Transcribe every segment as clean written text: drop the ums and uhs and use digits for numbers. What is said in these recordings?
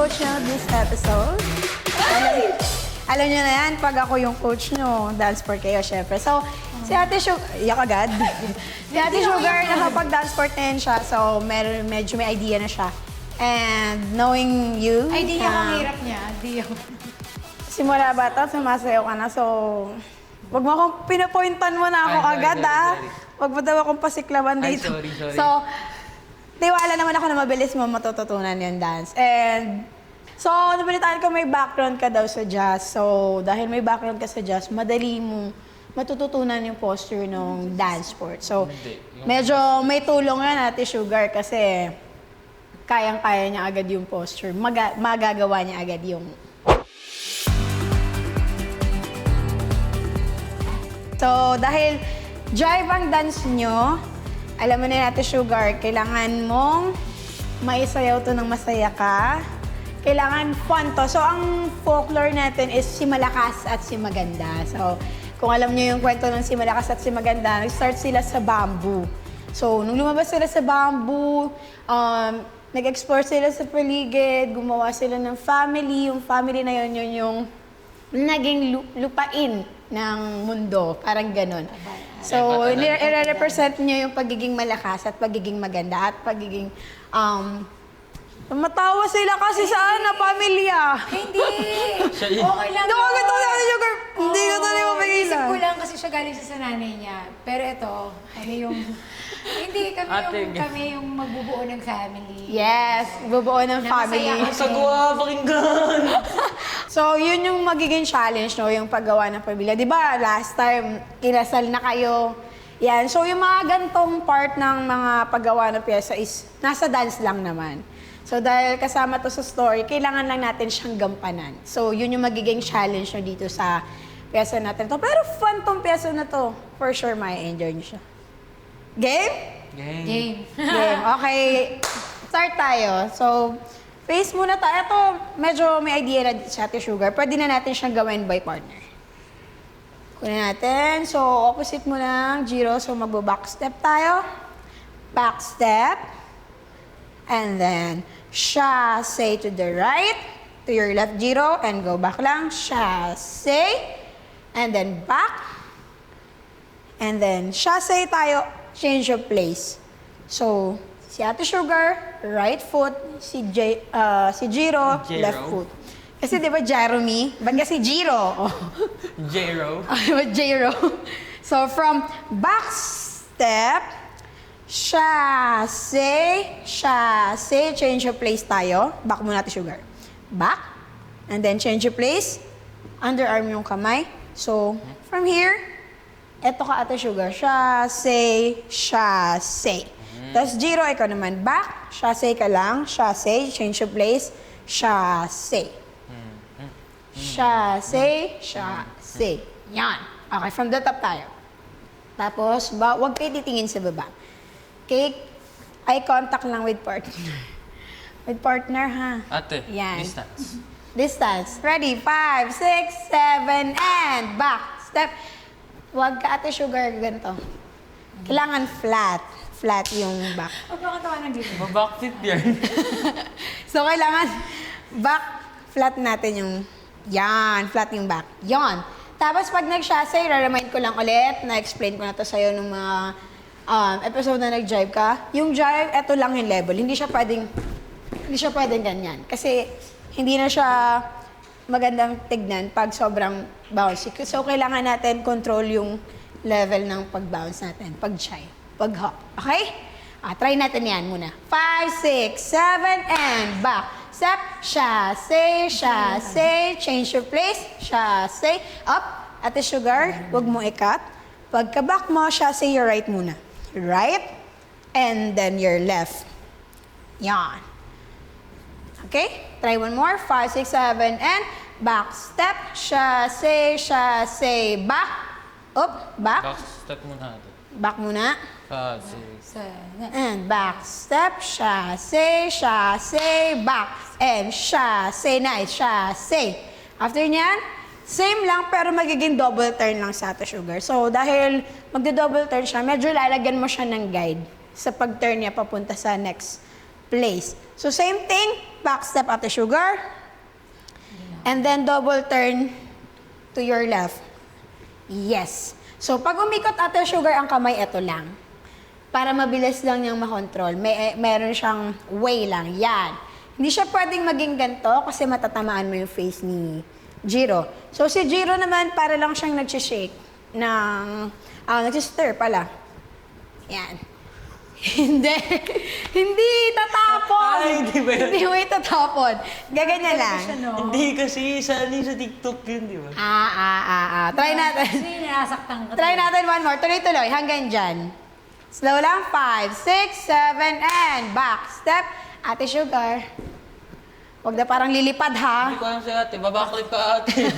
coach nyo this episode. Alam nyo na yan, pag ako yung coach nyo, dance sport kayo, syempre. So, si Ate Sugar, iyak agad. Si Ate Sugar, nakapag-dance sport na yan siya. So, medyo may idea na siya. And knowing you... Idea ko ang hirap niya. Idea ko. Simula bata, sumasayaw ka na. So, wag mo akong pinapointan mo na ako agad, ah. Wag mo daw akong pasiklaban dito. Sorry. So, tiwala naman ako na mabilis mo matututunan yung dance. And, so, nabalitaan ko may background ka daw sa jazz. So, dahil may background ka sa jazz, madali mo matututunan yung posture ng dance sport. So, medyo may tulong yan, Ate Sugar, kasi kayang-kaya niya agad yung posture. Magagawa niya agad yung... So, dahil jive ang dance nyo, alam mo na Ate Sugar, kailangan mong maisayaw to ng masaya ka. Kailangan fun to. So, ang folklore natin is si Malakas at si Maganda. So, kung alam nyo yung kwento ng si Malakas at si Maganda, nag-start sila sa bamboo. So, nung lumabas sila sa bamboo, nag-explore sila sa paligid, gumawa sila ng family. Yung family na yun, yun yung naging lupain ng mundo. Parang ganon. So, i-represent nyo yung pagiging malakas at pagiging maganda at pagiging... matawa sila kasi saan na pamilya. Hindi! Okay lang. Hindi ko agad na Sugar. Hindi ko talaga mapigilan. Isip ko lang kasi siya galing sa nanay niya. Pero ito, ano yung... Hindi, kami yung magbubuo ng family. Yes, bubuo ng family. masaya Sagwa, pakinggan! So, yun yung magiging challenge, no? Yung paggawa ng pamilya. Di ba, last time, kinasal na kayo. Yan. So, yung mga gantong part ng mga paggawa ng pyesa is nasa dance lang naman. So, dahil kasama to sa story, kailangan lang natin siyang gampanan. So, yun yung magiging challenge nyo dito sa pyesa natin to. Pero fun tong pyesa na to. For sure, ma-enjoy nyo siya. Game? Game. Game. Okay. Start tayo. So, face muna tayo. Ito, medyo may idea na sa Ate Sugar. Pwede na natin siyang gawin by partner. Kunin natin. So, opposite mo ng Jiro. So, magbo-back step tayo. Back step. And then, chasse to the right. To your left, Jiro. And go back lang. Chasse. And then, back. And then, chasse tayo. Change of place. So, si Ate Sugar, right foot. Si Jiro, left foot. Kasi di ba Jeremy? Ba't kasi Jiro? Oh. Jero. Jiro. So, from back step, chasse, change of place tayo. Back muna Ate Sugar. Back. And then change of place. Underarm yung kamay. So, from here, eto ka Ate Sugar. Chasse. Tapos Jiro, ikaw naman. Back. Chasse ka lang. Chasse. Change of place. Chasse. Chasse. Yan. Okay, from the top tayo. Tapos, huwag kayo titingin sa baba. Okay? Eye contact lang with partner. With partner, ha? Ate, Yan. distance. Distance. Ready? 5, 6, 7, and back. Step. Huwag ka Ate Sugar ganito. Kailangan flat. Flat yung back. Huwag mo katawa ng gilid. Mabackflip yan. So, kailangan back. Flat natin yung... Yan. Flat yung back. Yan. Tapos, pag nag-chasse, remind ko lang ulit, na-explain ko na to sa'yo nung mga episode na nag-jive ka. Yung jive, eto lang yung level. Hindi siya pwedeng ganyan. Kasi, hindi na siya magandang tignan pag sobrang bouncy. So, kailangan natin control yung level ng pag-bounce natin, pag-jive, pag-hop. Okay? Try natin yan muna. 5, 6, 7, and back. Step, chasse, change your place, chasse, up. Ate Sugar, huwag mo ikat. Pagka-back mo, chasse your right muna. Right, and then your left. Yan. Okay? Try one more. 5, 6, 7, and back. Step, chasse, back. Up, back. Backstep muna ate. Back muna. 5, 6. And back. Step, chasse, back. And chasse, nice, chasse. After nyan, same lang pero magiging double turn lang sa Ate Sugar. So, dahil magdo-double turn siya, medyo lalagyan mo siya ng guide sa pag-turn niya papunta sa next place. So same thing, back step Ate Sugar. And then double turn to your left. Yes. So pag umikot Ate Sugar ang kamay, ito lang. Para mabilis lang niyang makontrol. Meron siyang way lang. Yan. Hindi siya pwedeng maging ganito kasi matatamaan mo yung face ni Jiro. So si Jiro naman, para lang siyang nag-shake ng... nag-stir pala. Yan. Hindi. Hindi tatapon. Ay, hindi ba yun? Hindi mo itatapon. Gaganyan lang. Hindi kasi sa TikTok yun, di ba? Try natin. Kasi nasaktan ka. Try natin one more. Tuloy-tuloy. Hanggang dyan. Slow lang. 5, 6, 7, and back. Step. Ate Sugar. Huwag na parang lilipad, ha? Hindi ko alam si ate. Babaklip ka ate.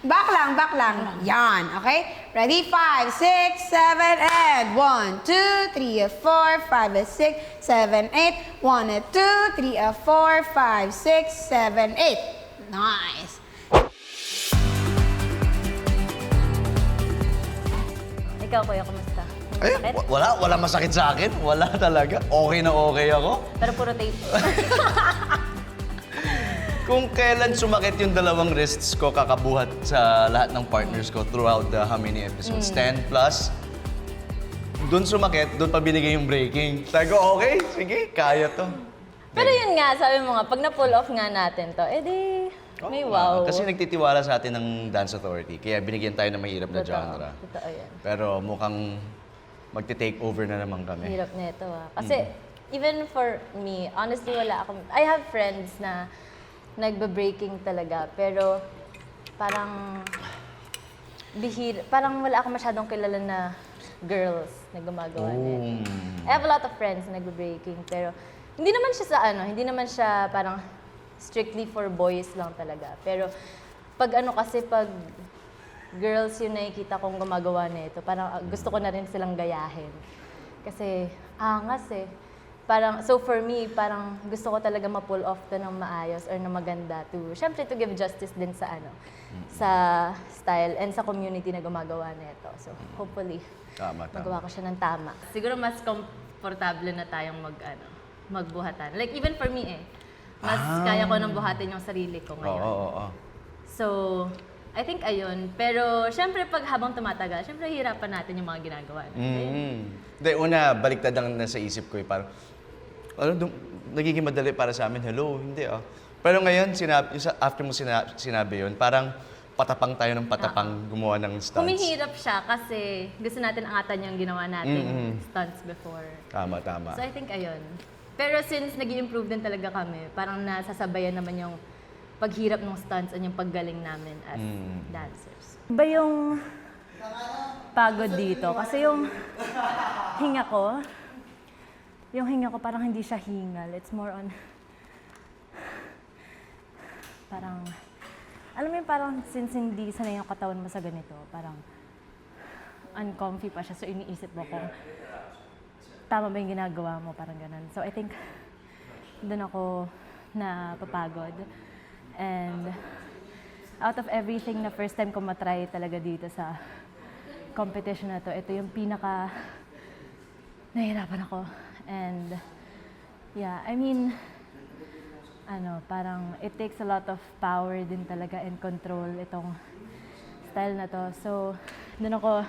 Back lang. Yan, okay? Ready? 5, 6, 7, and 1, 2, 3, 4, 5, 6, 7, 8. 1, 2, 3, 4, 5, 6, 7, 8. Nice. Ikaw, kuya, kumusta? Eh, Masakit? wala masakit sa akin. Wala talaga. Okay na okay ako. Pero puro tape. Kung kailan sumakit yung dalawang wrists ko kakabuhat sa lahat ng partners ko throughout the how many episodes? 10 plus. Doon sumakit, doon pa binigay yung breaking. Sabi ko, okay, sige, kaya to. Pero yun nga, sabi mo nga, pag na-pull off nga natin to, edi, may wow. Kasi nagtitiwala sa atin ng Dance Authority, kaya binigyan tayo ng mahirap na Totoo. genre. Totoo yan. Pero mukhang magti-take over na naman kami. Hirap nito Kasi, even for me, honestly, wala akong... I have friends na nagbe-breaking talaga, pero parang parang wala akong masyadong kilala na girls na gumagawa nito. I have a lot of friends na nagbe-breaking, pero hindi naman siya hindi naman siya parang strictly for boys lang talaga. Pero pag pag girls yung nakikita kong gumagawa nito, parang gusto ko na rin silang gayahin. Kasi angas Parang, so for me, parang gusto ko talaga ma-pull off to ng maayos or na maganda syempre to give justice din sa sa style and sa community na gumagawa nito. So hopefully, Tama. magawa ko siya ng tama. Siguro mas komportable na tayong magbuhatan. Like even for me mas kaya ko nang buhatin yung sarili ko ngayon. Oo. So, I think ayun. Pero syempre pag habang tumatagal, syempre hirapan natin yung mga ginagawa natin. Hindi, una, baliktad ang nasa isip ko parang, nagiging madali para sa amin, hello, hindi Pero ngayon, after mo sinabi yun, parang patapang tayo ng patapang gumawa ng stunts. Humihirap siya kasi gusto natin angatan yung ginawa natin stunts before. Tama. So I think ayun. Pero since nag-i-improve din talaga kami, parang nasasabayan naman yung paghirap ng stunts at yung paggaling namin as dancers. Iba yung pagod dito kasi yung hinga ko parang hindi siya hingal. It's more on parang alam mo yung parang since hindi sanay yung katawan mo sa ganito, parang uncomfy pa siya. So iniisip mo kung tama ba yung ginagawa mo, parang ganun. So I think doon ako napapagod. And out of everything na first time ko matry talaga dito sa competition na to, ito yung pinaka nahihirapan ako. And yeah, I mean, parang it takes a lot of power din talaga and control itong style na to. So, doon ako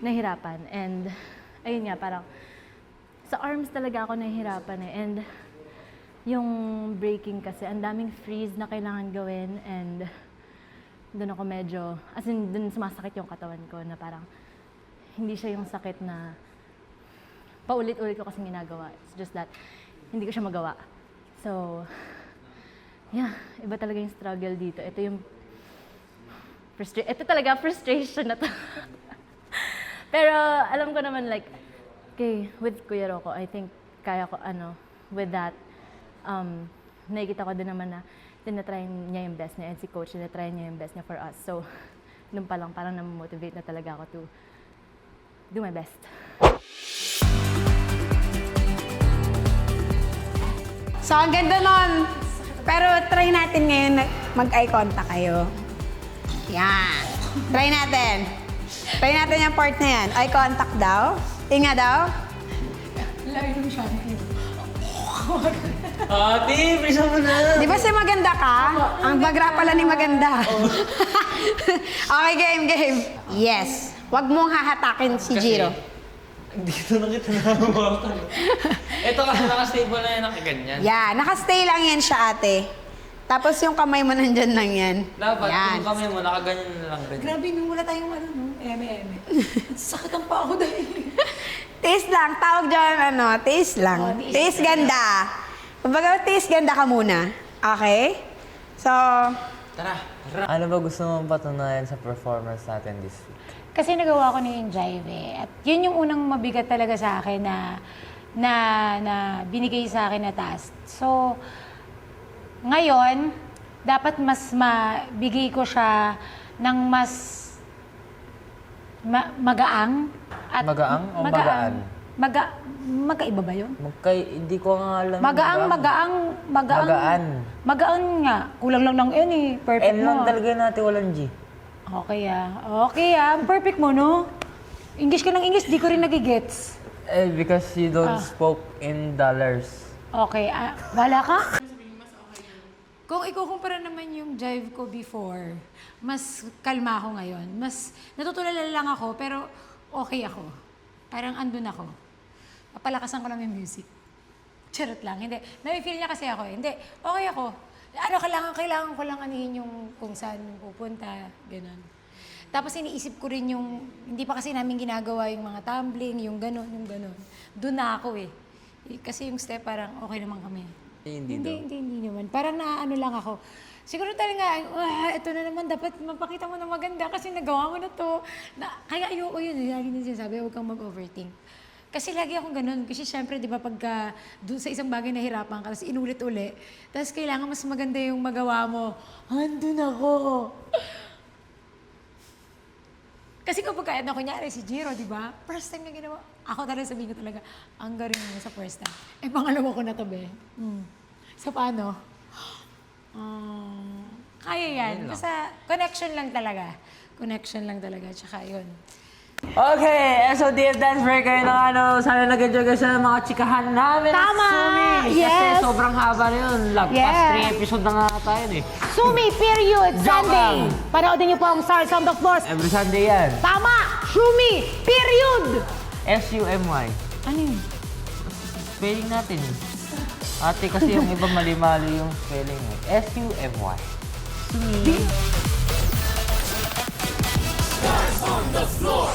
nahihirapan. And ayun nga, parang sa arms talaga ako nahihirapan And yung breaking kasi, ang daming freeze na kailangan gawin and doon ako medyo, as in, doon sumasakit yung katawan ko na parang hindi siya yung sakit na paulit-ulit ko kasi ginagawa. It's just that, hindi ko siya magawa. So, yeah, iba talaga yung struggle dito. Ito yung ito talaga frustration na to. Pero alam ko naman like, okay, with Kuya Rocco, I think kaya ko with that, nakikita ko din naman na tinatry niya yung best niya and si Coach tinatry niya yung best niya for us. So, doon pa lang parang na-motivate na talaga ako to do my best. So, ang ganda nun. Pero try natin ngayon mag-eye contact kayo. Yan. Try natin. Try natin yung part na yan. Eye contact daw. Tinga daw. Layo siya. Ate, bisa mo na. Di ba si maganda ka? Ang bagra pala ni maganda. Okay, game. Yes. Huwag mong hahatakin si Jiro. Dito na kita nahawakan. Ito kasi nakastable na yan, nakaganyan. Yeah, nakastay lang yan siya, ate. Tapos yung kamay mo nandyan lang yan. Dapat, Yan. yung kamay mo, nakaganyan na lang rin. Grabe, nung wala tayong ano, no? Eme. Sakit ang paa ko dahil. Taste lang. Tawag dyan, taste lang. Oh, taste Taste ganda. Kumbaga, taste ganda ka muna. Okay? So, Tara. Ano ba gusto mong patunayan sa performance natin this week? Kasi nagawa ko na yung jive At yun yung unang mabigat talaga sa akin na binigay sa akin na task. So, ngayon, dapat mas mabigay ko siya ng mas magaang. At Magaang o magaan? Magkaiba ba yun? Hindi ko nga alam. Magaan. Magaan nga. Kulang lang ng N eh. Perfect N mo. lang talaga natin, walang G. Okay perfect mo, no? English ka ng English, di ko rin nagigets. Because you don't spoke in dollars. Okay, wala ka? Kung ikukumpara naman yung jive ko before, mas kalma ako ngayon. Mas natutulala lang ako, pero okay ako. Parang andun ako. Papalakasan ko lang yung music. Charot lang, hindi. Nami-feel niya kasi ako eh. Hindi, okay ako. Kailangan ko lang anihin yung kung saan pupunta, gano'n. Tapos iniisip ko rin yung, hindi pa kasi namin ginagawa yung mga tumbling, yung gano'n. Doon na ako eh. Kasi yung step parang okay naman kami. Hindi naman. Parang naano lang ako. Siguro talaga, ito na naman, dapat mapakita mo na maganda kasi nagawa mo na to. Kaya ayoko yun, lagi nang sinasabi, huwag kang mag-overthink. Kasi lagi akong ganun. Kasi syempre, di ba, pagka doon sa isang bagay nahirapan ka, tapos inulit-uli, tapos kailangan mas maganda yung magawa mo, andun ako. Kasi kapag kunyari si Jiro, di ba? First time na ginawa, ako talaga sabihin ko talaga, ang galing mo sa first time. Pangalawa ko na to, be. So, paano? Kaya yan. Basta, connection lang talaga. Tsaka yun. Okay, SOTF Dance Breaker na sana nag-enjoy kayo sa mga chikahan namin. Tama! Sumi. Yes! Kasi sobrang haba na yun. Lagpas 3 episode na nga tayo eh. Sumi, period, Joke Sunday. lang. Panoodin niyo po ang Stars on the Floors. Every Sunday yan. Tama! Sumi, period! SUMY. Ano yun? Spelling natin. Ate, kasi yung iba mali-mali yung spelling eh. SUMY. Sumi. Stars on the floor.